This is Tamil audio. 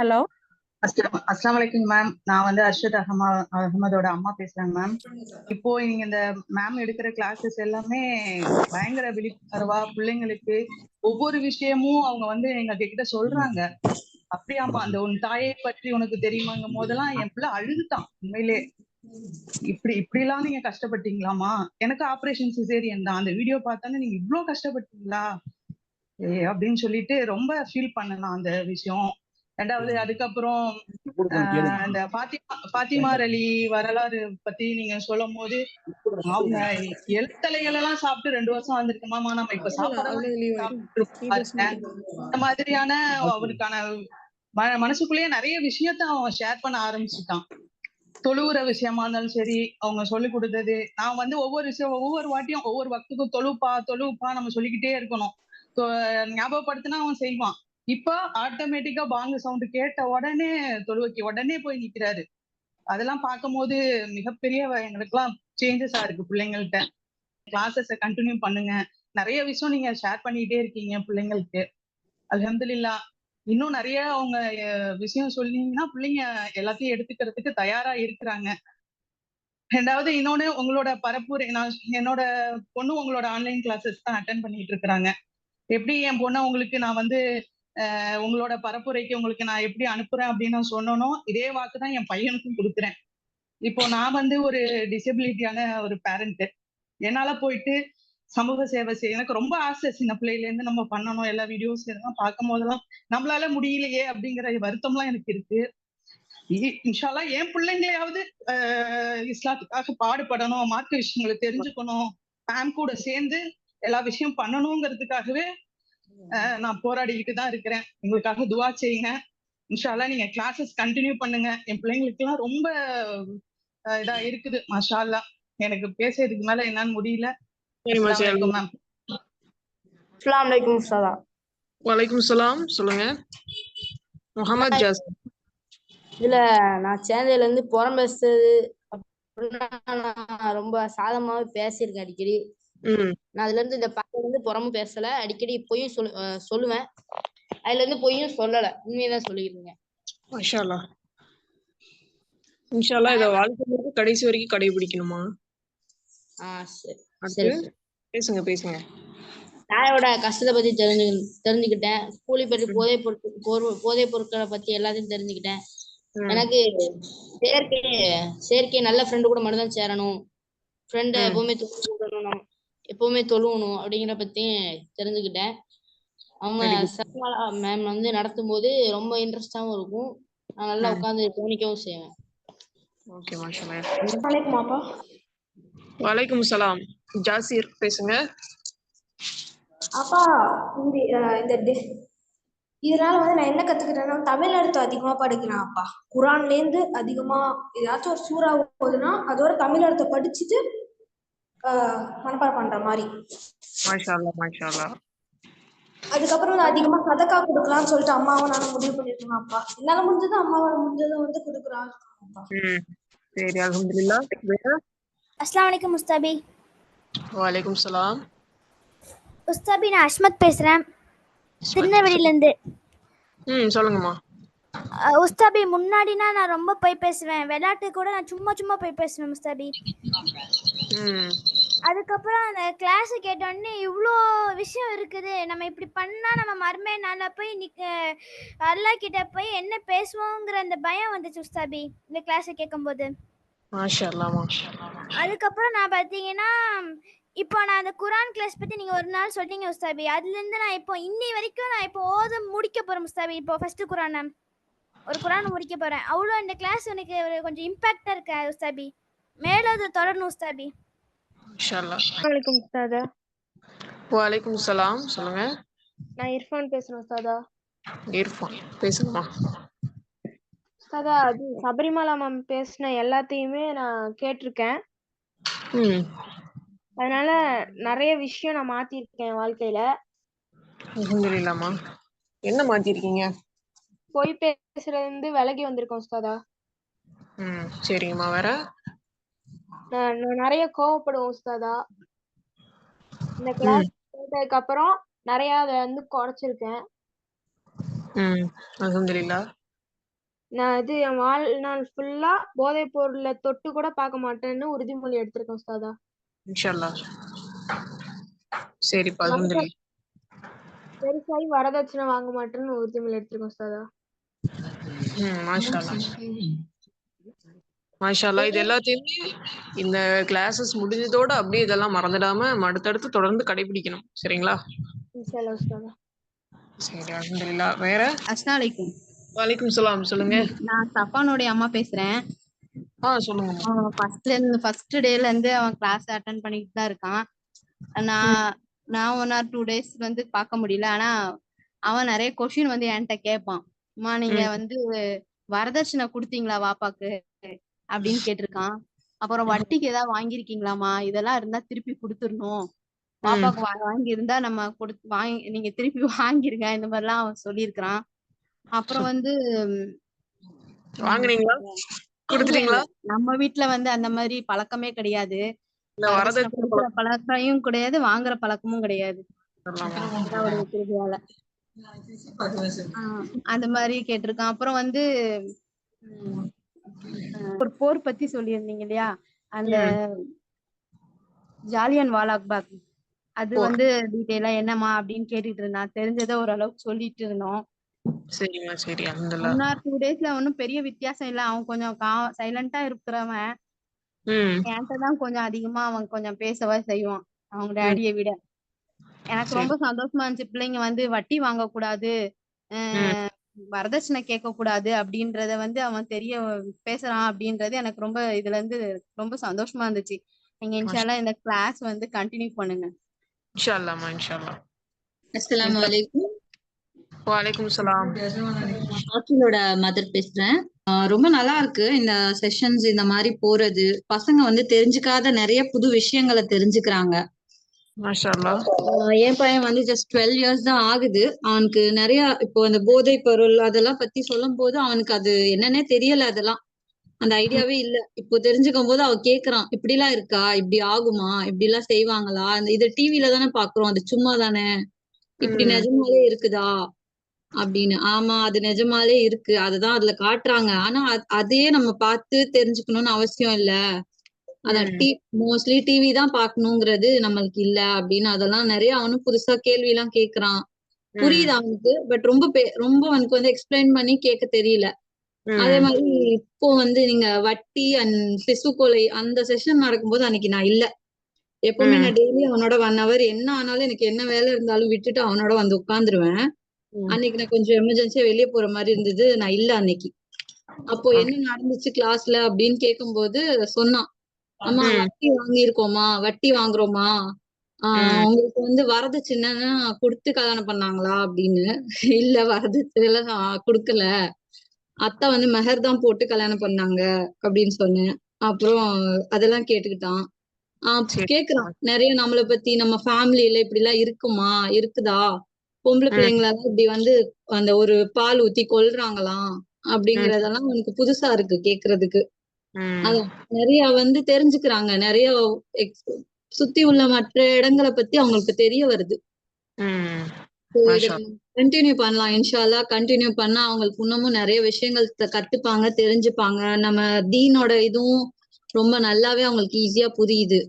ஹலோ. அஸ்ஸலாமு அலைக்கும் மேம். நான் வந்து அர்ஷத் அகமதோட அம்மா பேசுறேன் மேம். இப்போ நீங்க இந்த மேம் எடுக்கிற கிளாஸஸ் எல்லாமே பயங்கர விழிப்புணர்வா பிள்ளைங்களுக்கு ஒவ்வொரு விஷயமும் அவங்க வந்து எங்க கிட்ட சொல்றாங்க. அப்படியாமா, அந்த உன் தாயை பற்றி உனக்கு தெரியுமாங்கும் போதெல்லாம் என் பிள்ளை அழுதுட்டான். உண்மையிலே இப்படி எல்லாம் நீங்க கஷ்டப்பட்டீங்களாமா? எனக்கு ஆபரேஷன் சிசேரியன் தான். அந்த வீடியோ பார்த்தானே நீங்க இவ்வளவு கஷ்டப்பட்டீங்களா அப்படின்னு சொல்லிட்டு ரொம்ப ஃபீல் பண்ணலாம் அந்த விஷயம். ரெண்டாவது அதுக்கப்புறம் இந்த பாத்திமா அலி வரலாறு பத்தி நீங்க சொல்லும் போது அவங்க எழுத்தலைகள் எல்லாம் சாப்பிட்டு 2 வருஷம் வந்திருக்குமாமா. நம்ம இப்ப சாப்பாடெல்லாம் இந்த மாதிரியான அவருக்கான மனசுக்குள்ளேயே நிறைய விஷயத்த அவன் ஷேர் பண்ண ஆரம்பிச்சுட்டான். தொழுவுற விஷயமா இருந்தாலும் சரி, அவங்க சொல்லி கொடுத்தது. நான் வந்து ஒவ்வொரு வாட்டியும் ஒவ்வொரு வக்துக்கும் தொழுவுப்பா நம்ம சொல்லிக்கிட்டே இருக்கணும். ஞாபகப்படுத்தினா அவன் செய்வான். இப்ப ஆட்டோமேட்டிக்கா பாங்கு சவுண்ட் கேட்ட உடனே தொழுவைக்கு உடனே போய் நிக்கிறாரு. அதெல்லாம் பார்க்கும்போது மிகப்பெரிய எங்களுக்கெல்லாம் சேஞ்சஸா இருக்கு பிள்ளைங்கள்ட்ட. கிளாஸஸ கண்டினியூ பண்ணுங்க. நிறைய விஷயம் நீங்க ஷேர் பண்ணிட்டே இருக்கீங்க பிள்ளைங்களுக்கு. அல்ஹம்துலில்லாஹ். இன்னும் நிறைய அவங்க விஷயம் சொன்னீங்கன்னா பிள்ளைங்க எல்லாத்தையும் எடுத்துக்கிறதுக்கு தயாரா இருக்கிறாங்க. ரெண்டாவது இன்னொன்னு, உங்களோட பரப்புரை என்னோட பொண்ணு உங்களோட ஆன்லைன் கிளாஸஸ் தான் அட்டென்ட் பண்ணிட்டு இருக்கிறாங்க. எப்படி என் பொண்ணை உங்களுக்கு நான் வந்து உங்களோட பரப்புரைக்கு உங்களுக்கு நான் எப்படி அனுப்புறேன் அப்படின்னு நான் சொன்னனோ, இதே வாக்கு தான் என் பையனுக்கும் கொடுக்குறேன். இப்போ நான் வந்து ஒரு டிசபிலிட்டியான ஒரு பேரண்ட். என்னால போயிட்டு சமூக சேவை செய்ய எனக்கு ரொம்ப ஆசை. சின்ன பிள்ளையில இருந்து நம்ம பண்ணணும். எல்லா வீடியோஸ் எல்லாம் பார்க்கும் போதெல்லாம் நம்மளால முடியலையே அப்படிங்கிற வருத்தம்லாம் எனக்கு இருக்கு. இன்ஷா அல்லாஹ் என் பிள்ளைங்களையாவது இஸ்லாத்துக்காக பாடுபடணும், மார்க்க விஷயங்களை தெரிஞ்சுக்கணும், மேம் கூட சேர்ந்து எல்லா விஷயம் பண்ணணுங்கிறதுக்காகவே நான் போராடிக்கிட்டு தான் இருக்கிறேன். உங்களுக்காக துவா செய்யுங்க. இன்ஷா அல்லாஹ் நீங்க கிளாஸஸ் கண்டினியூ பண்ணுங்க. என் பிள்ளைங்களுக்கு எல்லாம் ரொம்ப இதா இருக்குது. மாஷா அல்லாஹ். எனக்கு பேசுறதுக்கு மேல என்னன்னு முடியல. அஸ்ஸலாமு அலைக்கும் மேம். அஸ்ஸலாமு அலைக்கும் உஸ்தாதா. வலைக்கும் சலாம். சொல்லுங்க. முகமது ஜாஸ். இதுல நான் சேனல்ல இருந்து புறம் பேசுறது நான் ரொம்ப சாதமாவே பேசியிருக்கேன் அடிக்கடி. நான் அதுல இருந்து இந்த பாட்டில இருந்து புறமும் பேசல, அடிக்கடி பொய்யும் சொல்லுவேன். அதுல இருந்து பொய்யும் சொல்லல, உண்மையதான் சொல்லிருக்கேன். மாஷா அல்லாஹ். இன்ஷா அல்லாஹ் இத வாழ்க்கையில கடைசி வரைக்கும் கடைபிடிக்கணுமா? சரி, பேசுங்க பேசுங்க. தாயோட கஷ்டத்தை பத்தி தெரிஞ்சுக்கிட்டேன். கூலி பற்றி போதைப் பொருட்களை பத்தி எல்லாத்தையும் தெரிஞ்சுக்கிட்டேன். எனக்கு செயற்கை நல்ல ஃப்ரெண்டு கூட மட்டும் தான் சேரணும், ஃப்ரெண்டை எப்பவுமே தொழுவணும் அப்படிங்கிற பத்தியும் தெரிஞ்சுக்கிட்டேன். அவங்க சத்மாலா மேம் வந்து நடத்தும் போது ரொம்ப இன்ட்ரெஸ்டாவும் இருக்கும். நான் நல்லா உட்கார்ந்து கவனிக்கவும் செய்வேன். ஓகே மாஷா அல்லாஹ். வலைக்கும் சலாம். ஜாசிர் பேசுங்க. அப்பா, இந்த இதனால வந்து நான் என்ன கத்துக்கிட்டேன்னா, தமிழ் அர்த்தம் அதிகமா படிக்கிறேன் அப்பா. குரான்ல இருந்து அதிகமா ஏதாச்சும் ஒரு சூறா போகுதுன்னா அதோட தமிழ் அர்த்தம் படிச்சுட்டு மனப்பாடம் பண்ற மாதிரி. மாஷா அல்லாஹ் மாஷா அல்லாஹ். அதுக்கப்புறம் வந்து அதிகமா சதக்கா கொடுக்கலாம்னு சொல்லிட்டு அம்மாவும் நானும் முடிவு பண்ணிருக்கோம் அப்பா. என்னால முடிஞ்சது அம்மாவோட முடிஞ்சதை வந்து கொடுக்குறாங்க அப்பா. சரி, அல்ஹம்துலில்லாஹ். அஸ்ஸலாமு அலைக்கும் உஸ்தாபி. வலைக்கும் சலாம். உஸ்தாபி, நான் அஸ்மத் பேசுறேன், திருநெல்வேலியில இருந்து. சொல்லுங்கம்மா. உஸ்தாபி, முன்னாடினா நான் ரொம்ப போய் பேசுவேன், விளையாட்டு கூட நான் சும்மா போய் பேசுவேன் உஸ்தாபி. அதுக்கப்புறம் அந்த கிளாஸ் கேட்டோடனே இவ்வளோ விஷயம் இருக்குது, நம்ம இப்படி பண்ணா நம்ம மறுமை நாள போய் அல்லாஹ் கிட்ட போய் என்ன பேசுவோங்கிற அந்த பயம் வந்துச்சு உஸ்தாபி இந்த கிளாஸை கேட்கும்போது. அதுக்கப்புறம் நான் பார்த்தீங்கன்னா இப்போ நான் அந்த குரான் கிளாஸ் பற்றி நீங்கள் ஒரு நாள் சொன்னீங்க உஸ்தாபி. அதுலேருந்து நான் இப்போ இன்னி வரைக்கும் நான் இப்போ முடிக்க போகிறேன் உஸ்தாபி. இப்போ ஃபர்ஸ்ட் குரான் ஒரு குரான் முடிக்க போகிறேன். அவ்வளோ இந்த கிளாஸ் எனக்கு கொஞ்சம் இம்பாக்டாக இருக்கு உஸ்தாபி. மேலும் அது தொடரணும் உஸ்தாபி. வலைக்கும் உஸ்தாதா. வலைக்கும் சலாம். சொல்லுங்க. நான் இர்ஃபான் பேசுறேன் உஸ்தாதா. இர்ஃபான் பேசுங்கம்மா. உஸ்தாதா, அது சபரிமலா மேம் பேசின எல்லாத்தையுமே நான் கேட்டிருக்கேன். அதனால நிறைய விஷயம் நான் மாத்திருக்கேன் வாழ்க்கையில. அல்ஹம்துலில்லாஹ்மா. என்ன மாத்திருக்கீங்க? பொய் பேசுறது இருந்து விலகி வந்திருக்கேன் உஸ்தாதா. சரிங்கம்மா. வேற? நான் நிறைய கோவப்படுவேன் உஸ்தாதா. இந்த கிளாஸ் கேட்டதுக்கு அப்புறம் நிறைய அதை வந்து குறைச்சிருக்கேன். அல்ஹம்துலில்லாஹ். நான் இது என் வாழ்நாள் ஃபுல்லா போதைப் பொருளை தொட்டு கூட பார்க்க மாட்டேன்னு உறுதிமொழி எடுத்திருக்கேன் உஸ்தாதா. இன்ஷா அல்லாஹ். சரிப்பா, வரத அல்ஹம்துலில்லாஹ். பெருசாகி வரதட்சணை வாங்க மாட்டேன்னு உறுதிமொழி எடுத்திருக்கேன் உஸ்தாதா. மாஷா அல்லாஹ். மாஷா அல்லாஹ். இது எல்லாத்தையுமே இந்த கிளாஸஸ் முடிஞ்சதோட அப்படியே இதெல்லாம் மறந்துடாம அடுத்தடுத்து தொடர்ந்து கடைபிடிக்கணும். சரிங்களா? இன்ஷா அல்லாஹ் உஸ்தாதா. சரி, அல்ஹம்துலில்லாஹ். வேற? அஸ்ஸலாமு அலைக்கும். வலைக்கும் சலாம். சொல்லுங்க. நான் சஃபானுடைய அம்மா பேசுறேன். சொல்லுங்க. அவன் ஃபர்ஸ்ட் டேல இருந்து அவன் கிளாஸ் அட்டன் பண்ணிட்டு தான் இருக்கான். நான் 1 or 2 days வந்து பார்க்க முடியல. ஆனா அவன் நிறைய கொஸ்டின் வந்து என்கிட்ட கேட்பான். அம்மா நீங்க வந்து வரதட்சணை கொடுத்தீங்களா வாப்பாக்கு அப்படின்னு கேட்டிருக்கான். அப்புறம் வட்டிக்கு ஏதாவது வாங்கியிருக்கீங்களாமா, இதெல்லாம் இருந்தா திருப்பி கொடுத்துடணும், பாப்பாக்கு வாங்கி இருந்தா நம்ம நீங்க திருப்பி வாங்கிருங்க, இந்த மாதிரி எல்லாம் அவன் சொல்லியிருக்கிறான். அப்புறம் வந்து வாங்குனீங்களா? கொடுத்துட்டீங்களா? நம்ம வீட்ல வந்து அந்த மாதிரி பழக்கமே கிடையாது. இல்ல வரதட்சணை கொடுக்குற பழக்கமும் கிடையாது, வாங்குற பழக்கமும் கிடையாது. அல்லாஹ்வுடைய கிருபையால அந்த மாதிரி கேட்டிருக்கான். அப்புறம் வந்து ஒரு போர் பத்தி சொல்லியிருந்தீங்க இல்லையா, அந்த ஜாலியன் வாலாபாக், அது வந்து டீடைலா என்னமா அப்படின்னு கேட்டுட்டு இருந்தான். தெரிஞ்சதை ஓரளவுக்கு சொல்லிட்டு இருந்தோம். சரிம்மா, சரி, 1 அல்ஹம்துலில்லாஹ். or 2 daysல ஒன்னும் பெரிய வித்தியாசம் இல்ல. அவன் கொஞ்சம் சைலண்டா இருக்கிறவன். என்கிட்ட தான் கொஞ்சம் அதிகமா அவன் கொஞ்சம் பேசவா செய்வான், அவங்க டேடியை விட. எனக்கு ரொம்ப சந்தோஷமா இருந்துச்சு. பிள்ளைங்க வந்து வட்டி வாங்க கூடாது, வரதட்சணை கேட்க கூடாது அப்படின்றத வந்து அவன் பேசுறான் அப்படின்றது எனக்கு ரொம்ப இதுல இருந்து ரொம்ப சந்தோஷமா இருந்துச்சு. நீங்க இன்ஷா அல்லாஹ் இந்த கிளாஸ் வந்து கண்டினியூ பண்ணுங்க. இன்ஷா அல்லாஹ்மா, இன்ஷா அல்லாஹ். அஸ்ஸலாமு அலைக்கும். வலைக்கும் சலாம். ஆக்கிலோட மதர் பேசுறேன். ரொம்ப நல்லா இருக்கு இந்த செஷன்ஸ், இந்த மாதிரி போறது. பசங்க வந்து தெரிஞ்சுக்காத நிறைய புது விஷயங்களை தெரிஞ்சுக்கிறாங்க. மாஷா அல்லாஹ். என் பையன் வந்து ஜஸ்ட் 12 years தான் ஆகுது. அவனுக்கு நிறைய இப்போ அந்த போதை பொருள் அதெல்லாம் பத்தி சொல்லும் போது அவனுக்கு அது என்னன்னே தெரியல. அதெல்லாம் அந்த ஐடியாவே இல்ல. இப்போ தெரிஞ்சுக்கும் போது அவன் கேக்குறான், இப்படி எல்லாம் இருக்கா, இப்படி ஆகுமா, இப்படி எல்லாம் செய்வாங்களா, இது டிவில தானே பாக்குறோம், அது சும்மா தானே, இப்படி நிஜமாலே இருக்குதா அப்படின்னு. ஆமா, அது நிஜமாலே இருக்கு, அதுதான் அதுல காட்டுறாங்க. ஆனா அதையே நம்ம பார்த்து தெரிஞ்சுக்கணும்னு அவசியம் இல்ல. அதான் மோஸ்ட்லி டிவி தான் பாக்கணுங்கிறது நம்மளுக்கு இல்ல அப்படின்னு. அதெல்லாம் நிறைய அவனும் புதுசா கேள்வி எல்லாம் கேக்குறான். புரியுது அவனுக்கு, பட் ரொம்ப அவனுக்கு வந்து எக்ஸ்பிளைன் பண்ணி கேட்க தெரியல. அதே மாதிரி இப்போ வந்து நீங்க வட்டி அண்ட் சிசு கொலை அந்த செஷன் நடக்கும்போது அன்னைக்கு நான் இல்ல. எப்பவுமே நான் டெய்லி அவனோட 1 hour என்ன ஆனாலும் எனக்கு என்ன வேலை இருந்தாலும் விட்டுட்டு அவனோட வந்து உட்காந்துருவேன். அன்னைக்கு நான் கொஞ்சம் எமர்ஜென்சியா வெளியே போற மாதிரி இருந்தது, நான் இல்ல அன்னைக்கு. அப்போ என்ன நடந்துச்சு கிளாஸ்ல அப்படின்னு கேட்கும்போது சொன்னான், அம்மா வட்டி வாங்கியிருக்கோமா, வட்டி வாங்குறோமா, உங்களுக்கு வந்து வரதட்சணைன்னா கொடுத்து கல்யாணம் பண்ணாங்களா அப்படின்னு. இல்ல, வரதட்சணை எல்லாம் கொடுக்கல, அத்தை வந்து மெஹர் தான் போட்டு கல்யாணம் பண்ணாங்க அப்படின்னு சொன்னேன். அப்புறம் அதெல்லாம் கேட்டுக்கிட்டான். கேக்குறான் நிறைய நம்மளை பத்தி, நம்ம ஃபேமிலியில இப்படி எல்லாம் இருக்குதா, பொம்பளை பிள்ளைங்களெல்லாம் இப்படி வந்து அந்த ஒரு பால் ஊத்தி கொல்றாங்களாம் அப்படிங்கறதெல்லாம் அவனுக்கு புதுசா இருக்கு கேக்குறதுக்கு. அதான் நிறைய வந்து தெரிஞ்சுக்கிறாங்க, நிறைய சுத்தி உள்ள மற்ற இடங்களை பத்தி அவங்களுக்கு தெரிய வருது. கண்டினியூ பண்ணலாம் இன்ஷா அல்லாஹ். கண்டினியூ பண்ணா அவங்களுக்கு இன்னமும் நிறைய விஷயங்கள் கத்துப்பாங்க, தெரிஞ்சுப்பாங்க. நம்ம தீனோட இதுவும் ரொம்ப நல்லாவே அவங்களுக்கு ஈஸியா புரியுது.